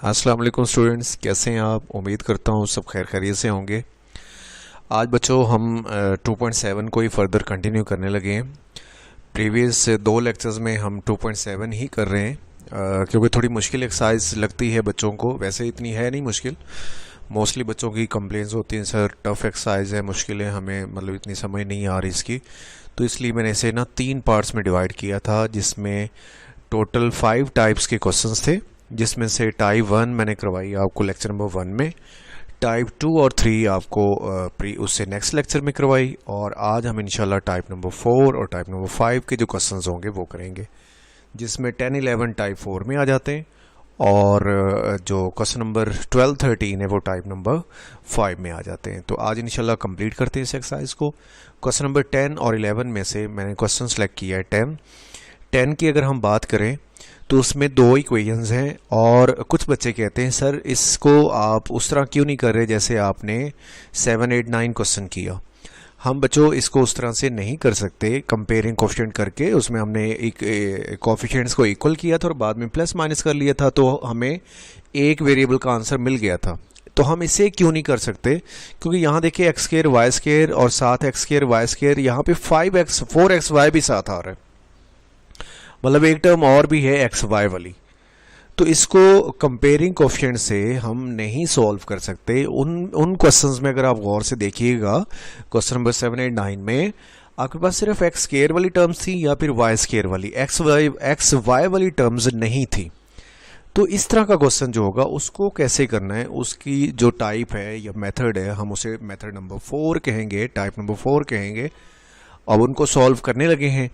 अस्सलाम वालेकुम स्टूडेंट्स, कैसे हैं आप। उम्मीद करता हूँ सब खैर खैरियत से होंगे। आज बच्चों हम 2.7 को ही फर्दर कंटिन्यू करने लगे हैं। प्रीवियस दो लेक्चर्स में हम 2.7 ही कर रहे हैं क्योंकि थोड़ी मुश्किल एक्सरसाइज लगती है बच्चों को। वैसे इतनी है नहीं मुश्किल, मोस्टली बच्चों की कंप्लेंट्स होती हैं सर टफ़ एक्सरसाइज है, मुश्किल है, हमें मतलब इतनी समझ नहीं आ रही इसकी। तो इसलिए मैंने इसे ना 3 पार्ट्स में डिवाइड किया था, जिसमें टोटल 5 टाइप्स के क्वेश्चंस थे, जिसमें से टाइप 1 मैंने करवाई आपको लेक्चर नंबर 1 में, टाइप 2 और 3 आपको उससे नेक्स्ट लेक्चर में करवाई, और आज हम इंशाल्लाह टाइप नंबर 4 और टाइप नंबर 5 के जो क्वेश्चंस होंगे वो करेंगे, जिसमें 10, 11 टाइप 4 में आ जाते हैं, और जो क्वेश्चन नंबर 12, 13 है वो टाइप नंबर 5 में आ जाते हैं। तो आज इंशाल्लाह कंप्लीट करते हैं इस एक्सरसाइज को। क्वेश्चन नंबर 10 और 11 में से मैंने क्वेश्चन सेलेक्ट किया है 10 की अगर हम बात करें तो उसमें 2 इक्वेशंस हैं, और कुछ बच्चे कहते हैं सर इसको आप उस तरह क्यों नहीं कर रहे जैसे आपने 7, 8, 9 क्वेश्चन किया। हम बच्चों इसको उस तरह से नहीं कर सकते कंपेयरिंग कोफिशिएंट करके। उसमें हमने एक कोफिशिएंट्स को इक्वल किया था और बाद में प्लस माइनस कर लिया था, तो हमें एक वेरिएबल का आंसर मिल गया था। तो हम इसे क्यों नहीं कर सकते, क्योंकि यहाँ देखिए एक्स स्क्वायर वाई स्क्वायर और साथ एक्स स्क्वायर वाई स्क्वायर, यहाँ पे 5x 4x y भी साथ आ रहा है, मतलब एक टर्म और भी है एक्स वाई वाली। तो इसको कंपेयरिंग कोफिशिएंट से हम नहीं सॉल्व कर सकते। उन क्वेश्चंस में अगर आप गौर से देखिएगा, क्वेश्चन नंबर 7, 8, 9 में आपके पास सिर्फ एक्स स्क्वायर वाली टर्म्स थी या फिर वाई स्क्वायर वाली, एक्स वाई वाली टर्म्स नहीं थी। तो इस तरह का क्वेश्चन जो होगा उसको कैसे करना है, उसकी जो टाइप है या मेथड है, हम उसे मेथड नंबर 4 कहेंगे, टाइप नंबर 4 कहेंगे। अब उनको सॉल्व करने लगे हैं।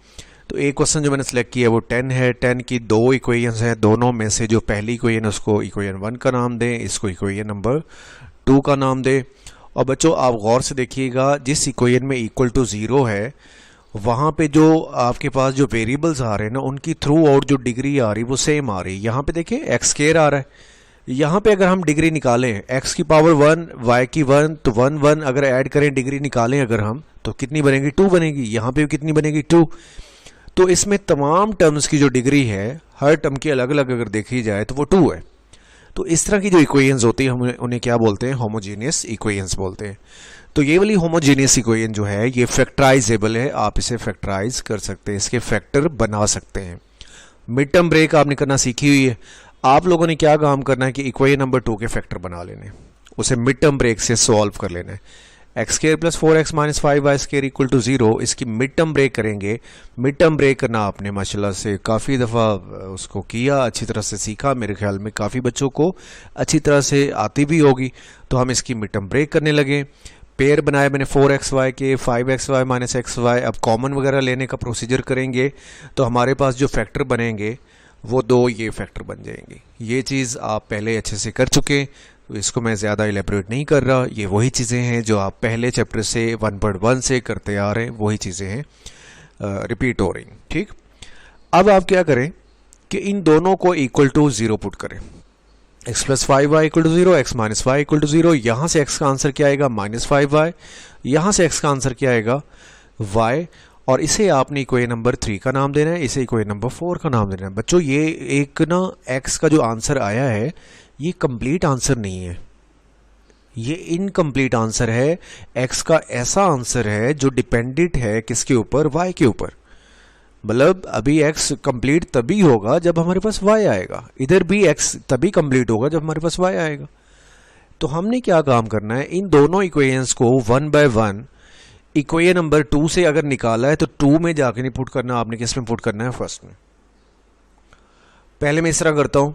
तो एक क्वेश्चन जो मैंने सेलेक्ट किया वो 10 है। 10 की 2 इक्वेशंस हैं, दोनों में से जो पहली इक्वेशन उसको इक्वेशन 1 का नाम दें, इसको इक्वेशन नंबर 2 का नाम दें। और बच्चों आप गौर से देखिएगा, जिस इक्वेशन में इक्वल टू 0 है वहाँ पे जो आपके पास जो वेरिएबल्स आ रहे हैं ना, उनकी थ्रू आउट जो डिग्री आ रही वो सेम आ रही है। यहाँ पे देखिए एक्स स्क्वायर आ रहा है, यहाँ पे अगर हम डिग्री निकालें x की पावर 1, y की 1, तो 1 1 अगर ऐड करें डिग्री निकालें अगर हम, तो कितनी बनेगी 2 बनेगी। यहाँ पे कितनी बनेगी 2। तो इसमें तमाम टर्म्स की जो डिग्री है हर टर्म की अलग अलग अगर देखी जाए तो वो 2 है। तो इस तरह की जो इक्वेशंस होती है हम उन्हें क्या बोलते हैं, होमोजेनियस इक्वेशंस बोलते हैं। तो ये वाली होमोजेनियस इक्वेशन जो है ये फैक्टराइजेबल है, आप इसे फैक्टराइज कर सकते हैं, इसके फैक्टर बना सकते हैं। मिड टर्म ब्रेक आपने करना सीखी हुई है। आप लोगों ने क्या काम करना है कि इक्वेशन नंबर 2 के फैक्टर बना लेने, उसे मिड टर्म ब्रेक से सॉल्व कर लेना है। X square plus 4x minus 5y square equal to 0, इसकी मिड टर्म ब्रेक करेंगे। मिड टर्म ब्रेक करना आपने माशाल्लाह से काफ़ी दफ़ा उसको किया, अच्छी तरह से सीखा, मेरे ख्याल में काफ़ी बच्चों को अच्छी तरह से आती भी होगी। तो हम इसकी मिड टर्म ब्रेक करने लगे। पेयर बनाए मैंने 4xy के, 5xy माइनस xy। अब कॉमन वगैरह लेने का प्रोसीजर करेंगे तो हमारे पास जो फैक्टर बनेंगे वो 2 ये फैक्टर बन जाएंगे। ये चीज़ आप पहले अच्छे से कर चुके, तो इसको मैं ज़्यादा इलेबोरेट नहीं कर रहा। ये वही चीज़ें हैं जो आप पहले चैप्टर से 1.1 से करते आ रहे हैं, वही चीज़ें हैं, रिपीट हो रही। ठीक, अब आप क्या करें कि इन दोनों को इक्वल टू 0 पुट करें। x plus 5y equal to 0, x minus y equal to 0। यहाँ से x का आंसर क्या आएगा, माइनस 5y। यहाँ से x का आंसर क्या आएगा, y। और इसे आपने इक्वेशन नंबर 3 का नाम देना है, इसे इक्वेशन नंबर 4 का नाम देना है। बच्चों ये एक ना x का जो आंसर आया है ये कंप्लीट आंसर नहीं है, ये इनकम्प्लीट आंसर है। x का ऐसा आंसर है जो डिपेंडेंट है किसके ऊपर, y के ऊपर। मतलब अभी x कंप्लीट तभी होगा जब हमारे पास y आएगा, इधर भी x तभी कंप्लीट होगा जब हमारे पास y आएगा। तो हमने क्या काम करना है, इन दोनों इक्वेशंस को 1 बाय 1 इक्वेशन नंबर 2 से अगर निकाला है तो 2 में जाके नहीं पुट करना, आपने किस में पुट करना है, फर्स्ट में। पहले मैं इस तरह करता हूं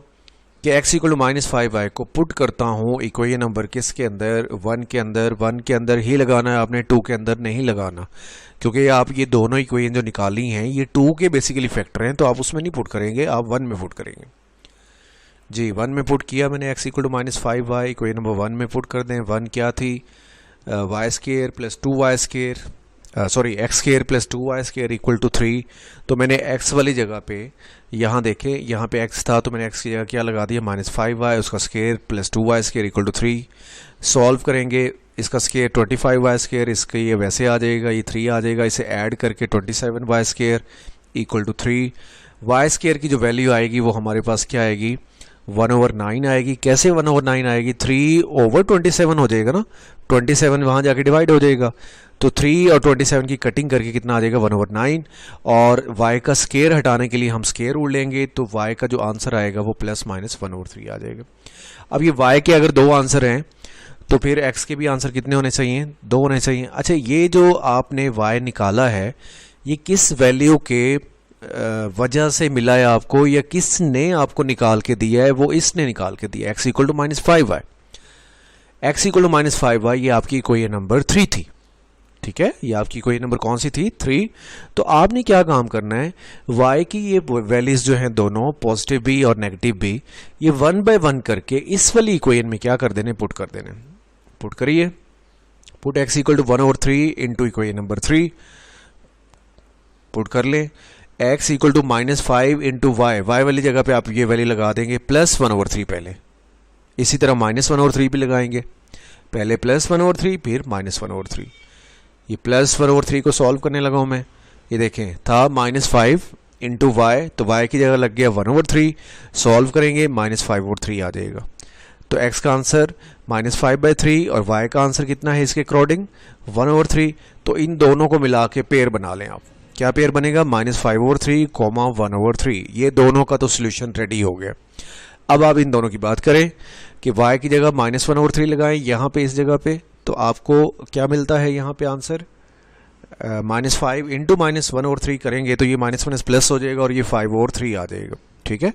कि x equal to minus 5y को पुट करता हूँ इक्वेशन नंबर किसके अंदर, 1 के अंदर। 1 के अंदर ही लगाना है आपने, 2 के अंदर नहीं लगाना, क्योंकि आप ये दोनों इक्वेशन जो निकाली हैं ये 2 के बेसिकली फैक्टर हैं, तो आप उसमें नहीं पुट करेंगे, आप 1 में पुट करेंगे। जी 1 में पुट किया मैंने, x equal to minus 5y equation number 1 में पुट कर दें। 1 क्या थी, y square plus 2y square, sorry x square plus 2y square equal to 3। तो मैंने x वाली जगह पे, यहाँ देखें यहाँ पे x था तो मैंने x की जगह क्या लगा दिया, माइनस 5y, उसका square plus 2y square equal to 3। Solve करेंगे, इसका स्क्वायर 25y स्क्वायर, इसका ये वैसे आ जाएगा, ये 3 आ जाएगा, इसे ऐड करके 27y square equal to 3। y square की जो वैल्यू आएगी वो हमारे पास क्या आएगी, 1/9 आएगी। कैसे 1/9 आएगी? 3/27 हो जाएगा ना, 27 वहाँ जाके डिवाइड हो जाएगा, तो 3 और 27 की कटिंग करके कितना आ जाएगा? 1/9। और y का स्केयर हटाने के लिए हम स्केयर रूल लेंगे, तो y का जो आंसर आएगा वो +-1/3 आ जाएगा। अब ये y के अगर दो आंसर हैं तो फिर x के भी आंसर कितने होने चाहिए? 2 होने चाहिए। अच्छा, ये जो आपने y निकाला है ये किस वैल्यू के वजह से मिला है आपको, या किसने आपको निकाल के दिया है? वो इसने निकाल के दिया, x = -5y। x = -5y ये आपकी इक्वेशन नंबर 3 थी, ठीक है। ये आपकी इक्वेशन नंबर कौन सी थी? 3। तो आपने क्या काम करना है, y की ये वैल्यूज जो हैं दोनों, पॉजिटिव भी और नेगेटिव भी, ये 1 बाय 1 करके इस वाली इक्वेशन में क्या कर देने? पुट कर देने। पुट करिए, put x = 1/3 into equation number 3, put कर लें। x = -5 इंटू y वाली जगह पे आप ये वैल्यू लगा देंगे +1/3 पहले, इसी तरह -1/3 भी लगाएंगे, पहले +1/3 फिर -1/3। ये +1/3 को सॉल्व करने लगा हूं मैं, ये देखें था -5 इंटू वाई, तो y की जगह लग गया 1/3, सॉल्व करेंगे -5/3 आ जाएगा। तो x का आंसर -5/3 और y का आंसर कितना है इसके अकॉर्डिंग? 1/3। तो इन दोनों को मिला के पेयर बना लें आप। क्या पेयर बनेगा? -5/3, 1/3। ये दोनों का तो सोल्यूशन रेडी हो गया। अब आप इन दोनों की बात करें कि y की जगह -1/3 लगाएं यहाँ पे, इस जगह पे, तो आपको क्या मिलता है यहाँ पे आंसर? -5 इंटू -1/3 करेंगे तो ये -1 प्लस हो जाएगा और ये 5/3 आ जाएगा, ठीक है।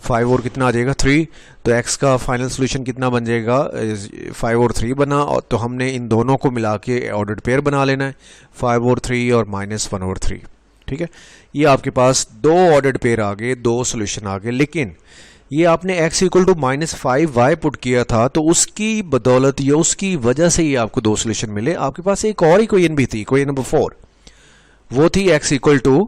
5 और कितना आ जाएगा? 3। तो x का फाइनल सोल्यूशन कितना बन जाएगा? 5/3 बना, और तो हमने इन दोनों को मिला के ऑर्डर्ड पेयर बना लेना है, 5/3 और -1/3, ठीक है। ये आपके पास दो ऑर्डर्ड पेयर आ गए, दो सोल्यूशन आ गए। लेकिन ये आपने x = -5y पुट किया था, तो उसकी बदौलत या उसकी वजह से ही आपको दो सोल्यूशन मिले। आपके पास एक और इक्वेशन भी थी, इक्वेशन नंबर 4, वो थी x =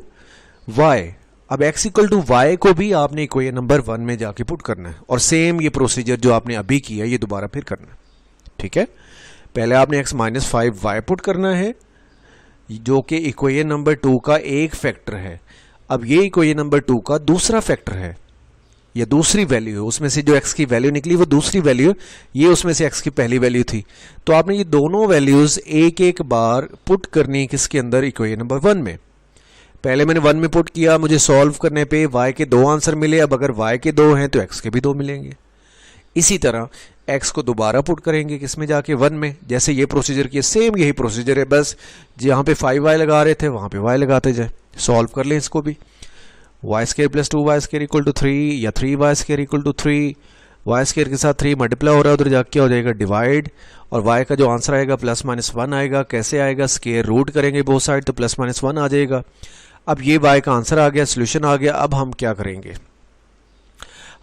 y। अब x = y को भी आपने इक्वेशन नंबर 1 में जाके पुट करना है, और सेम ये प्रोसीजर जो आपने अभी किया ये दोबारा फिर करना है, ठीक है। पहले आपने x -5y पुट करना है, जो कि इक्वेशन नंबर 2 का एक फैक्टर है। अब ये इक्वेशन नंबर 2 का दूसरा फैक्टर है, ये दूसरी वैल्यू है, उसमें से जो x की वैल्यू निकली वो दूसरी वैल्यू, ये उसमें से x की पहली वैल्यू थी। तो आपने ये दोनों वैल्यूज एक एक बार पुट करनी है किसके अंदर? इक्वेशन नंबर 1 में। पहले मैंने 1 में पुट किया, मुझे सॉल्व करने पे y के दो आंसर मिले। अब अगर y के दो हैं तो x के भी दो मिलेंगे। इसी तरह x को दोबारा पुट करेंगे किसमें? जाके 1 में। जैसे ये प्रोसीजर किया, सेम यही प्रोसीजर है, बस जहाँ पे 5y लगा रहे थे वहाँ पे y लगाते जाए। सॉल्व कर लें इसको भी, y² + 2y² = 3 या 3y² = 3, y² के साथ 3 मल्टीप्लाई हो रहा है, उधर जाके क्या हो जाएगा? डिवाइड, और y का जो आंसर आएगा +-1 आएगा। कैसे आएगा? स्क्वायर रूट करेंगे बोथ साइड, तो +-1 आ जाएगा। अब ये y का आंसर आ गया, सोल्यूशन आ गया। अब हम क्या करेंगे?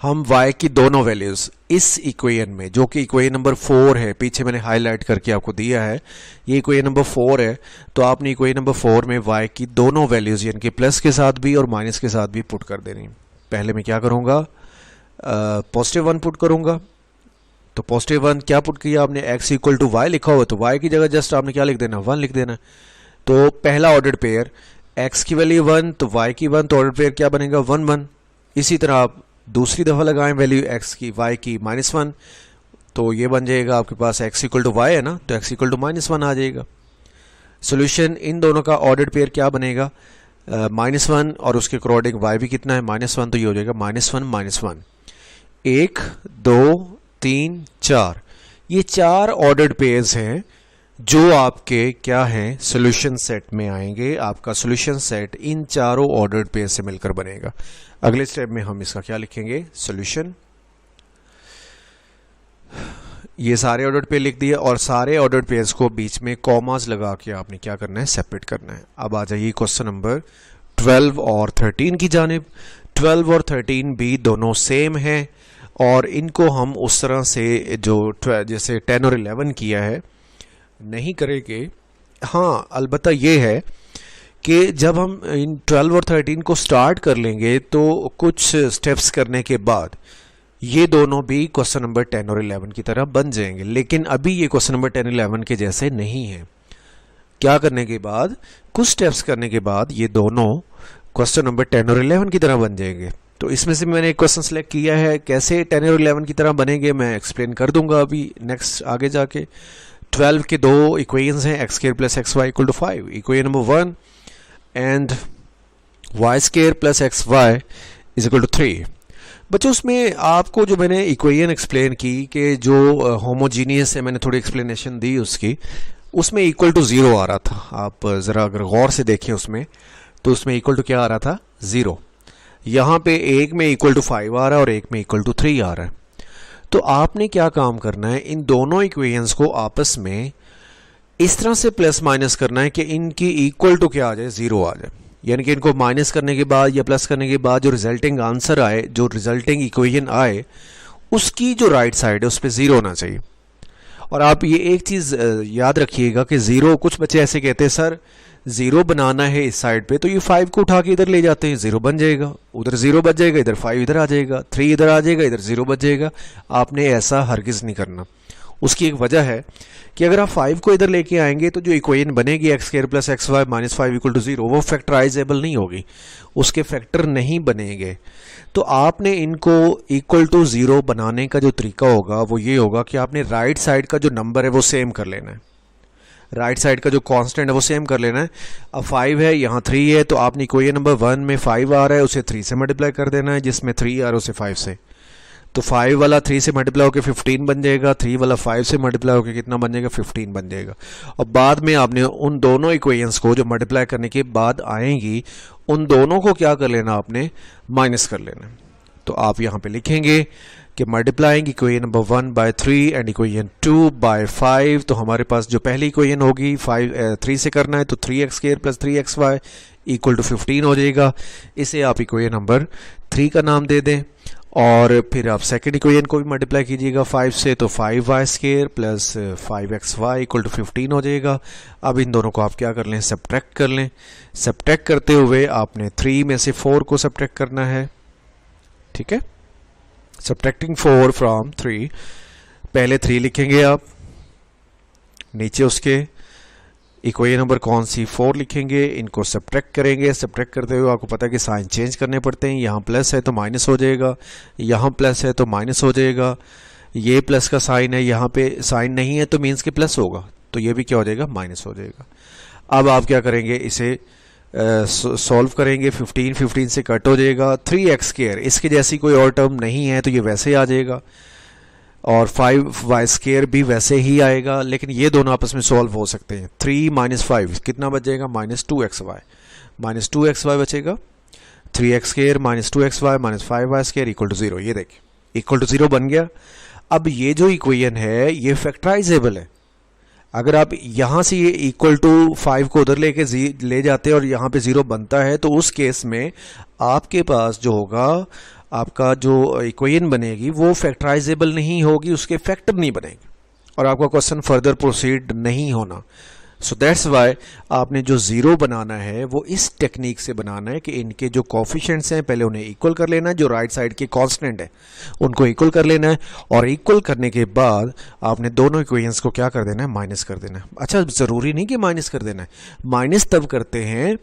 हम y की दोनों वैल्यूज इस इक्वेशन में, जो कि इक्वेशन नंबर 4 है, पीछे मैंने हाईलाइट करके आपको दिया है, ये इक्वेशन नंबर 4 है, तो आपने इक्वेशन नंबर 4 में y की दोनों वैल्यूज यानी कि प्लस के साथ भी और माइनस के साथ भी पुट कर देनी। पहले मैं क्या करूंगा? +1 पुट करूंगा। तो +1 क्या पुट किया आपने? x = y लिखा हुआ, तो y की जगह जस्ट आपने क्या लिख देना? 1 लिख देना। तो पहला ऑर्डर्ड पेयर x की वैल्यू 1 तो y की 1, तो ऑर्डर पेयर क्या बनेगा? 1 1। इसी तरह आप दूसरी दफा लगाएं वैल्यू x की, y की -1, तो ये बन जाएगा आपके पास x = y है ना, तो x = -1 आ जाएगा। सोल्यूशन इन दोनों का ऑर्डर्ड पेयर क्या बनेगा? -1 और उसके अकॉर्डिंग y भी कितना है? -1, तो ये हो जाएगा -1 -1। 1 2 3 4, ये 4 ऑर्डर्ड पेयर्स हैं जो आपके क्या हैं? सॉल्यूशन सेट में आएंगे। आपका सॉल्यूशन सेट इन चारों ऑर्डर्ड पेयर से मिलकर बनेगा। अगले स्टेप में हम इसका क्या लिखेंगे? सॉल्यूशन। ये सारे ऑर्डर्ड पेयर लिख दिए, और सारे ऑर्डर्ड पेयर्स को बीच में कॉमास लगा के आपने क्या करना है? सेपरेट करना है। अब आ जाइए क्वेश्चन नंबर 12 और 13 की जानिब। 12 और 13 भी दोनों सेम हैं, और इनको हम उस तरह से जो जैसे 10 और 11 किया है नहीं करेंगे। हाँ, अलबत्ता ये है कि जब हम इन 12 और 13 को स्टार्ट कर लेंगे तो कुछ स्टेप्स करने के बाद ये दोनों भी क्वेश्चन नंबर 10 और 11 की तरह बन जाएंगे। लेकिन अभी ये क्वेश्चन नंबर 10 11 के जैसे नहीं है। क्या करने के बाद? कुछ स्टेप्स करने के बाद ये दोनों क्वेश्चन नंबर 10 और 11 की तरह बन जाएंगे। तो इसमें से मैंने एक क्वेश्चन सेलेक्ट किया है, कैसे 10 और 11 की तरह बनेंगे मैं एक्सप्लेन कर दूंगा अभी नेक्स्ट आगे जाके। 12 के दो इक्वेशंस हैं, x square plus x y equal to 5, equation number 1, and y square plus x y is equal to 3। बच्चों उसमें आपको जो मैंने इक्वेशन एक्सप्लेन की कि जो होमोजीनियस है, मैंने थोड़ी एक्सप्लेनेशन दी उसकी, उसमें इक्वल टू 0 आ रहा था। आप ज़रा अगर गौर से देखें उसमें, तो उसमें इक्वल टू क्या आ रहा था, 0। यहाँ पे एक में इक्वल टू 5 आ रहा है और एक में इक्वल टू 3 आ रहा है। तो आपने क्या काम करना है, इन दोनों इक्वेशंस को आपस में इस तरह से प्लस माइनस करना है कि इनकी इक्वल टू क्या आ जाए, 0 आ जाए। यानी कि इनको माइनस करने के बाद या प्लस करने के बाद जो रिजल्टिंग आंसर आए, जो रिजल्टिंग इक्वेशन आए, उसकी जो राइट साइड है उस पर 0 होना चाहिए। और आप ये एक चीज़ याद रखिएगा कि 0, कुछ बच्चे ऐसे कहते हैं सर 0 बनाना है इस साइड पे, तो ये 5 को उठा के इधर ले जाते हैं, 0 बन जाएगा, उधर 0 बच जाएगा, इधर 5 इधर आ जाएगा, 3 इधर आ जाएगा, इधर 0 बच जाएगा। आपने ऐसा हरगिज़ नहीं करना। उसकी एक वजह है कि अगर आप 5 को इधर लेके आएंगे तो जो इक्वेशन बनेगी x square plus x y minus 5 equal to 0, वो फैक्टराइजेबल नहीं होगी, उसके फैक्टर नहीं बनेंगे। तो आपने इनको इक्वल टू 0 बनाने का जो तरीका होगा वो ये होगा कि आपने राइट साइड का जो नंबर है वो सेम कर लेना है, राइट साइड का जो कांस्टेंट है वो सेम कर लेना है। अब 5 है, यहाँ 3 है, तो आपने इक्वेशन नंबर 1 में 5 आ रहा है, उसे 3 से मल्टीप्लाई कर देना है, जिसमें 3 आ रहा है उसे 5 से। तो 5 वाला 3 से मल्टीप्लाई होकर 15 बन जाएगा, 3 वाला 5 से मल्टीप्लाई होकर कितना बन जाएगा, 15 बन जाएगा। और बाद में आपने उन दोनों इक्वेशंस को जो मल्टीप्लाई करने के बाद आएंगी, उन दोनों को क्या कर लेना, आपने माइनस कर लेना। तो आप यहाँ पे लिखेंगे कि multiplying equation number 1 by 3 and equation 2 by 5। तो हमारे पास जो पहली इक्वेशन होगी 3 से करना है, तो 3x square plus 3xy equal to 15 हो जाएगा। इसे आप इक्वेशन नंबर 3 का नाम दे दें। और फिर आप सेकंड इक्वेशन को भी मल्टीप्लाई कीजिएगा 5 से, तो 5y square plus 5xy equal to 15 हो जाएगा। अब इन दोनों को आप क्या कर लें, सब्ट्रैक्ट कर लें। सब्ट्रैक्ट करते हुए आपने 3 में से 4 को सब्ट्रैक्ट करना है, ठीक है। सब्ट्रैक्टिंग 4 फ्रॉम 3, पहले 3 लिखेंगे आप, नीचे उसके इक्वेशन नंबर कौन सी, 4 लिखेंगे, इनको सब्ट्रैक्ट करेंगे। सब्ट्रैक्ट करते हुए आपको पता है कि साइन चेंज करने पड़ते हैं, यहाँ प्लस है तो माइनस हो जाएगा, यहाँ प्लस है तो माइनस हो जाएगा, ये प्लस का साइन है, यहाँ पे साइन नहीं है तो मीन्स के प्लस होगा, तो ये भी क्या हो जाएगा, माइनस हो जाएगा। अब आप क्या करेंगे, इसे सॉल्व करेंगे, 15 से कट हो जाएगा। 3x स्क्वायर, इसके जैसी कोई और टर्म नहीं है तो ये वैसे ही आ जाएगा, और 5y स्क्वायर भी वैसे ही आएगा, लेकिन ये दोनों आपस में सॉल्व हो सकते हैं। 3 माइनस 5 कितना बच जाएगा, माइनस 2xy बचेगा। 3x square minus 2xy minus 5y square equal to 0, ये देखिए इक्वल टू 0 बन गया। अब ये जो इक्वेशन है ये फैक्टराइजेबल है। अगर आप यहाँ से ये इक्वल टू 5 को उधर ले जाते हैं और यहाँ पे 0 बनता है, तो उस केस में आपके पास जो होगा, आपका जो इक्वेशन बनेगी वो फैक्टराइजेबल नहीं होगी, उसके फैक्टर नहीं बनेंगे और आपका क्वेश्चन फर्दर प्रोसीड नहीं होना। सो दैट्स वाई आपने जो 0 बनाना है वो इस टेक्निक से बनाना है कि इनके जो कोफिशिएंट्स हैं पहले उन्हें इक्वल कर लेना है, जो राइट साइड के कांस्टेंट है उनको इक्वल कर लेना है, और इक्वल करने के बाद आपने दोनों इक्वेशंस को क्या कर देना है, माइनस कर देना है। अच्छा, ज़रूरी नहीं कि माइनस कर देना है, माइनस तब करते हैं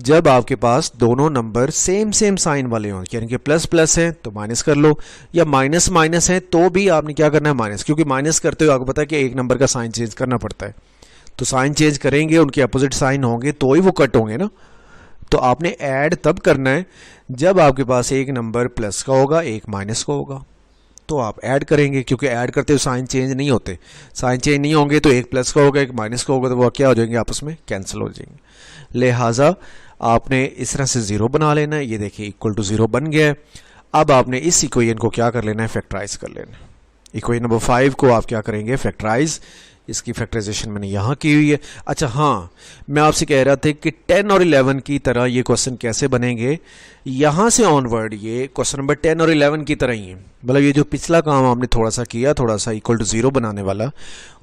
जब आपके पास दोनों नंबर सेम साइन वाले हों, यानी कि प्लस प्लस है तो माइनस कर लो, या माइनस माइनस है तो भी आपने क्या करना है, माइनस, क्योंकि माइनस करते हुए आपको पता है कि एक नंबर का साइन चेंज करना पड़ता है, तो साइन चेंज करेंगे, उनके अपोजिट साइन होंगे तो ही वो कट होंगे ना। तो आपने ऐड तब करना है जब आपके पास एक नंबर प्लस का होगा, एक माइनस का होगा, तो आप ऐड करेंगे, क्योंकि ऐड करते हुए साइन चेंज नहीं होते। साइन चेंज नहीं होंगे तो एक प्लस का होगा, एक माइनस का होगा, तो वो क्या हो जाएंगे, आपस में कैंसिल हो जाएंगे। लिहाजा आपने इस तरह से 0 बना लेना है। ये देखिए इक्वल टू 0 बन गया है। अब आपने इस इक्वेशन को क्या कर लेना है, फैक्टराइज कर लेना है। इक्वेशन नंबर 5 को आप क्या करेंगे, फैक्टराइज। इसकी फैक्टराइजेशन मैंने यहाँ की हुई है। अच्छा हाँ, मैं आपसे कह रहा था कि 10 और 11 की तरह ये क्वेश्चन कैसे बनेंगे, यहाँ से ऑनवर्ड ये क्वेश्चन नंबर 10 और 11 की तरह ही है। मतलब ये जो पिछला काम आपने थोड़ा सा किया, थोड़ा सा इक्वल टू 0 बनाने वाला,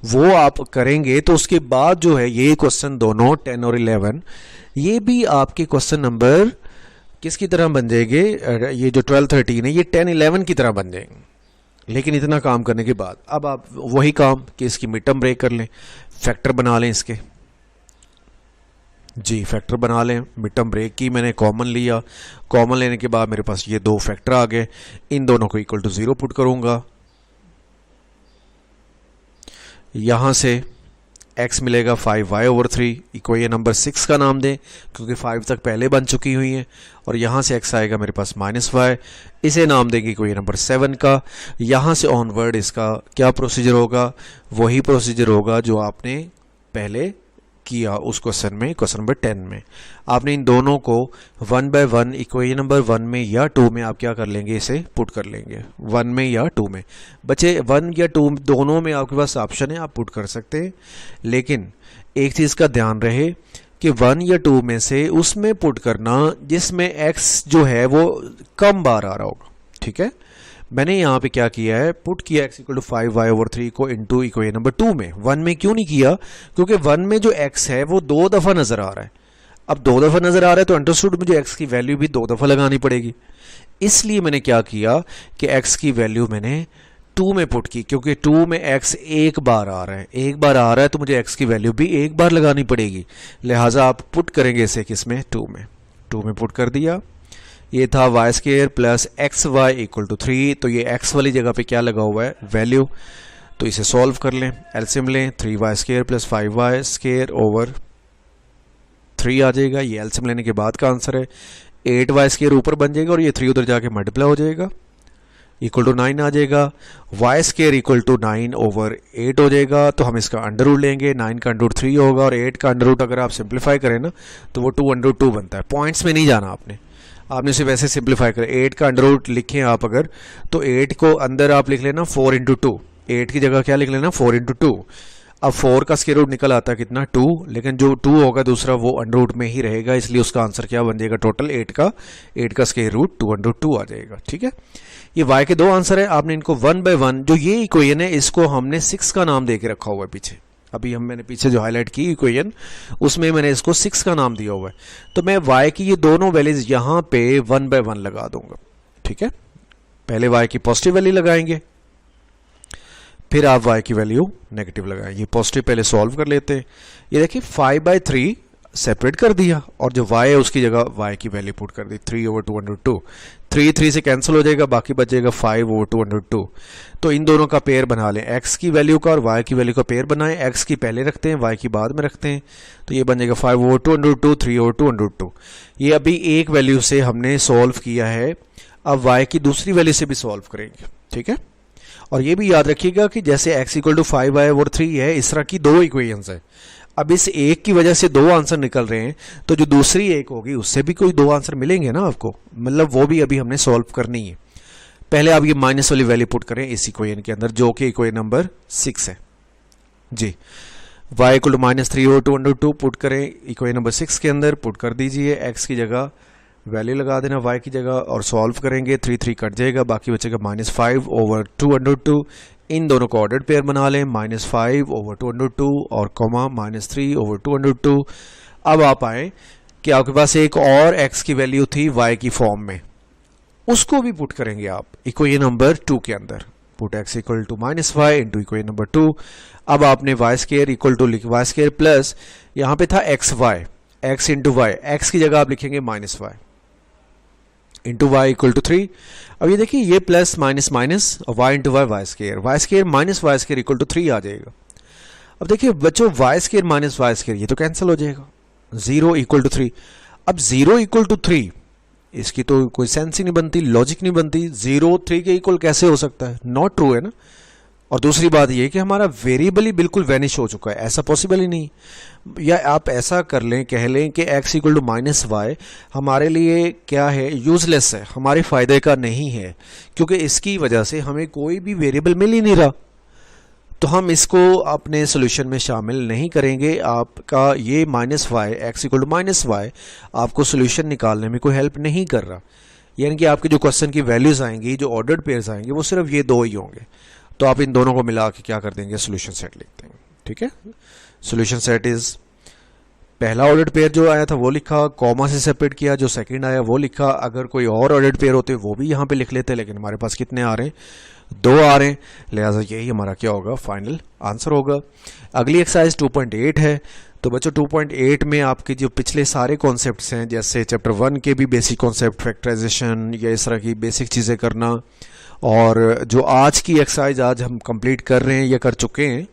वो आप करेंगे तो उसके बाद जो है ये क्वेश्चन दोनों 10 और 11 ये भी आपके क्वेश्चन नंबर किसकी तरह बन जाएंगे, ये जो 12 13 है ये 10 11 की तरह बन जाएंगे। लेकिन इतना काम करने के बाद अब आप वही काम कि इसकी मिड टर्म ब्रेक कर लें, फैक्टर बना लें इसके, जी फैक्टर बना लें, मिड टर्म ब्रेक की मैंने कॉमन लिया, कॉमन लेने के बाद मेरे पास ये दो फैक्टर आ गए, इन दोनों को इक्वल टू 0 पुट करूँगा। यहाँ से x मिलेगा 5y/3, इक्वेशन नंबर 6 का नाम दें क्योंकि 5 तक पहले बन चुकी हुई है, और यहाँ से x आएगा मेरे पास -y, इसे नाम देंगे इक्वेशन नंबर 7 का। यहाँ से ऑनवर्ड इसका क्या प्रोसीजर होगा, वही प्रोसीजर होगा जो आपने पहले किया उस क्वेश्चन में, क्वेश्चन नंबर 10 में। आपने इन दोनों को 1 बाय 1 इक्वेशन नंबर 1 में या 2 में आप क्या कर लेंगे, इसे पुट कर लेंगे 1 में या 2 में। बच्चे 1 या 2 दोनों में आपके पास ऑप्शन है, आप पुट कर सकते हैं, लेकिन एक चीज़ का ध्यान रहे कि 1 या 2 में से उसमें पुट करना जिसमें x जो है वो कम बार आ रहा होगा। ठीक है, मैंने यहाँ पे क्या किया है, पुट किया x इक्वल टू 5y/3 को इनटू इक्वेशन नंबर 2 में। 1 में क्यों नहीं किया, क्योंकि 1 में जो x है वो 2 दफ़ा नज़र आ रहा है। अब 2 दफ़ा नज़र आ रहा है तो अंडरस्टूड मुझे x की वैल्यू भी 2 दफ़ा लगानी पड़ेगी, इसलिए मैंने क्या किया कि x की वैल्यू मैंने 2 में पुट की, क्योंकि 2 में x एक बार आ रहा है, एक बार आ रहा है तो मुझे x की वैल्यू भी एक बार लगानी पड़ेगी, लिहाजा आप पुट करेंगे इसे किस में, 2 में पुट कर दिया। ये था y² plus xy equal to 3, तो ये x वाली जगह पे क्या लगा हुआ है, वैल्यू, तो इसे सॉल्व कर लें, एलसीएम लें, 3y² प्लस 5y² ओवर 3 आ जाएगा, ये एलसीएम लेने के बाद का आंसर है। 8y² ऊपर बन जाएगा और ये 3 उधर जाके मल्टीप्लाई हो जाएगा, इक्वल टू 9 आ जाएगा। y² इक्वल टू 9 ओवर 8 हो जाएगा, तो हम इसका अंडर रूट लेंगे, 9 का अंडर रूट 3 होगा और 8 का अंडर रूट अगर आप सिंप्लीफाई करें ना तो वो 2 बनता है। पॉइंट्स में नहीं जाना आपने इसे वैसे सिंप्लीफाई करें। 8 का अंडर रूट लिखें आप अगर, तो 8 को अंदर आप लिख लेना 4 इंटू 2, 8 की जगह क्या लिख लेना 4 इंटू 2। अब 4 का स्क्वायर रूट निकल आता है कितना, 2, लेकिन जो 2 होगा दूसरा वो अंडर रूट में ही रहेगा, इसलिए उसका आंसर क्या बन जाएगा, टोटल 8 का स्क्वायर रूट 2 आ जाएगा। ठीक है, ये y के दो आंसर है, आपने इनको 1 बाय 1 जो ये इक्वेशन है इसको हमने 6 का नाम दे के रखा हुआ है पीछे, अभी मैंने पीछे जो हाईलाइट की इक्वेशन उसमें मैंने इसको 6 का नाम दिया हुआ है, तो मैं y की ये दोनों वैल्यूज यहाँ पे 1 बाय 1 लगा दूंगा। ठीक है, पहले y की पॉजिटिव वैल्यू लगाएंगे, फिर आप y की वैल्यू नेगेटिव लगाएंगे। ये पॉजिटिव पहले सॉल्व कर लेते हैं, ये देखिए 5/3 सेपरेट कर दिया और जो y है उसकी जगह y की वैल्यू पुट कर दी, 3/2, 3 से कैंसिल हो जाएगा, बाकी बचेगा 5/2। तो इन दोनों का पेयर बना लें, x की वैल्यू का और y की वैल्यू का पेयर बनाएं, x की पहले रखते हैं y की बाद में रखते हैं, तो ये बन जाएगा 5/2, 3/2। ये अभी एक वैल्यू से हमने सॉल्व किया है, अब y की दूसरी वैल्यू से भी सॉल्व करेंगे। ठीक है, और ये भी याद रखिएगा कि जैसे x इक्वल टू 5y/3 है, इस तरह की दो इक्वेशंस है। अब इस एक की वजह से दो आंसर निकल रहे हैं, तो जो दूसरी एक होगी उससे भी कोई दो आंसर मिलेंगे ना आपको, मतलब वो भी अभी हमने सॉल्व करनी है। पहले आप ये माइनस वाली वैल्यू पुट करें इस इक्वेशन के अंदर, जो कि इक्वेशन नंबर 6 है जी। y इक्वल टू -3/2 पुट करें इक्वेशन नंबर 6 के अंदर, पुट कर दीजिए, x की जगह वैल्यू लगा देना y की जगह और सॉल्व करेंगे, 3 कट जाएगा, बाकी बचेगा -5/2। इन दोनों को ऑर्डर्ड पेयर बना लें, -5/2 और कॉमा -3/2। अब आप आए कि आपके पास एक और x की वैल्यू थी y की फॉर्म में, उसको भी पुट करेंगे आप इक्वेशन नंबर 2 के अंदर, put x equal to -y into equation number 2। अब आपने y² equal to y² plus यहाँ पे था x इंटू वाई, x की जगह आप लिखेंगे -y into y equal to 3। अब ये देखिए ये प्लस माइनस माइनस और y into y, y² minus y² equal to 3 आ जाएगा। अब देखिए बच्चों y² माइनस y² ये तो कैंसिल हो जाएगा, 0 इक्वल टू 3। अब 0 इक्वल टू 3 इसकी तो कोई सेंस ही नहीं बनती, लॉजिक नहीं बनती, 0 3 के इक्वल कैसे हो सकता है, नॉट ट्रू है ना। और दूसरी बात ये कि हमारा वेरिएबल ही बिल्कुल वैनिश हो चुका है, ऐसा पॉसिबल ही नहीं। या आप ऐसा कर लें, कह लें कि x इक्वल टू -y हमारे लिए क्या है, यूजलेस है, हमारे फ़ायदे का नहीं है, क्योंकि इसकी वजह से हमें कोई भी वेरिएबल मिल ही नहीं रहा, तो हम इसको अपने सोल्यूशन में शामिल नहीं करेंगे। आपका ये -y x equal to -y आपको सोल्यूशन निकालने में कोई हेल्प नहीं कर रहा, यानी कि आपके जो क्वेश्चन की वैल्यूज़ आएंगी, जो ऑर्डर्ड पेयर्स आएंगे, वो सिर्फ ये दो ही होंगे। तो आप इन दोनों को मिला के क्या कर देंगे, सोल्यूशन सेट लिख देंगे। ठीक है, सोल्यूशन सेट इज पहला ऑर्डर्ड पेयर जो आया था वो लिखा, कॉमा से सेपरेट किया, जो सेकंड आया वो लिखा। अगर कोई और ऑर्डर्ड पेयर होते वो भी यहाँ पे लिख लेते, लेकिन हमारे पास कितने आ रहे हैं, 2 आ रहे हैं, लिहाजा यही हमारा क्या होगा, फाइनल आंसर होगा। अगली एक्सरसाइज 2.8 है, तो बच्चों 2.8 में आपके जो पिछले सारे कॉन्सेप्ट्स हैं, जैसे चैप्टर 1 के भी बेसिक कॉन्सेप्ट, फैक्टराइजेशन या इस तरह की बेसिक चीज़ें करना, और जो आज की एक्सरसाइज आज हम कंप्लीट कर रहे हैं या कर चुके हैं,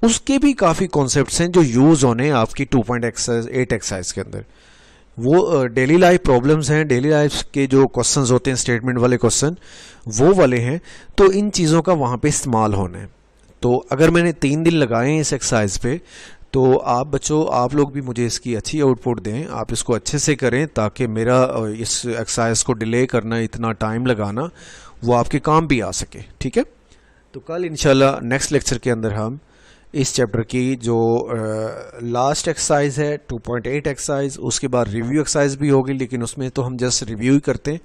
उसके भी काफ़ी कॉन्सेप्ट्स हैं जो यूज़ होने हैं आपकी 2.8 एक्सरसाइज के अंदर। वो डेली लाइफ प्रॉब्लम्स हैं, डेली लाइफ के जो क्वेश्चंस होते हैं, स्टेटमेंट वाले क्वेश्चन, वो वाले हैं। तो इन चीज़ों का वहाँ पे इस्तेमाल होना है। तो अगर मैंने 3 दिन लगाए हैं इस एक्सरसाइज पे, तो आप बच्चों, आप लोग भी मुझे इसकी अच्छी आउटपुट दें, आप इसको अच्छे से करें, ताकि मेरा इस एक्सरसाइज को डिले करना, इतना टाइम लगाना, वो आपके काम भी आ सके। ठीक है, तो कल इंशाल्लाह नेक्स्ट लेक्चर के अंदर हम इस चैप्टर की जो लास्ट एक्सरसाइज है 2.8 एक्सरसाइज, उसके बाद रिव्यू एक्सरसाइज भी होगी, लेकिन उसमें तो हम जस्ट रिव्यू ही करते हैं।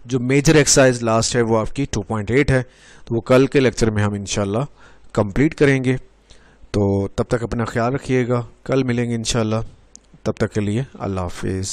जो मेजर एक्सरसाइज लास्ट है वो आपकी 2.8 है, तो वो कल के लेक्चर में हम इंशाल्लाह कंप्लीट करेंगे। तो तब तक अपना ख्याल रखिएगा, कल मिलेंगे इंशाल्लाह। तब तक के लिए अल्लाह हाफिज़।